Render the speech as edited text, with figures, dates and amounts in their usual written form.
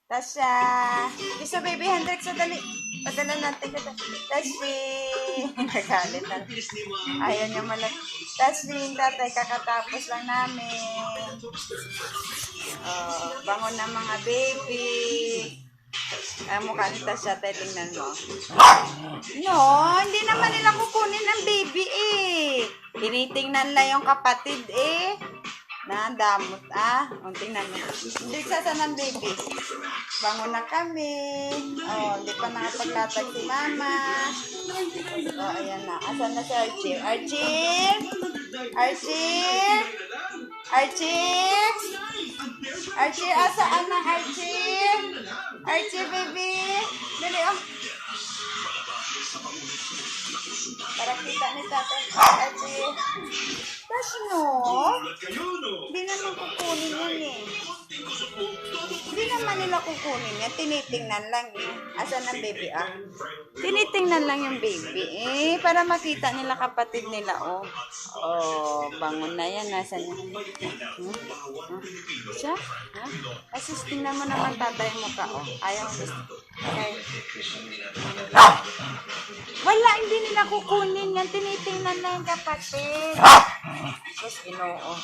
Tasha. Gusto baby Hendrix, dali. Padala natin ka. Tashi. Nagalit na. Ayaw niya malag. Tashi, tatay, kakatapos lang namin. Oh, bangon na mga baby. Ang mukha ni Tasha, tayo tingnan mo. No, hindi naman nila kukunin ang baby eh. Tinitingnan lang yung kapatid eh. Nadamot tingnan mo. Hindi saan ang baby. Bangon na kami. Oh, hindi pa nakapaglatag si mama. Oh, ayan na. Asan na si Archie? Archie? Archie? Archie? Archie, asaan na Archie? Archie, baby. Dali, oh. Para kita ni tatay. Archie. Tapos no? Hindi naman kukunin yan eh. Hindi naman nila kukunin yan. Tinitingnan lang eh. Asan ang baby Tinitingnan lang yung baby eh. Para makita nila kapatid nila oh. Oh, bangon na yan. Nasaan yan? Siya? Asus, tingnan mo naman tatay mo ka oh. Ayaw mo. Okay. Wala, hindi nila kukunin yan. Tinitingnan lang yung kapatid. Tapos ginoo.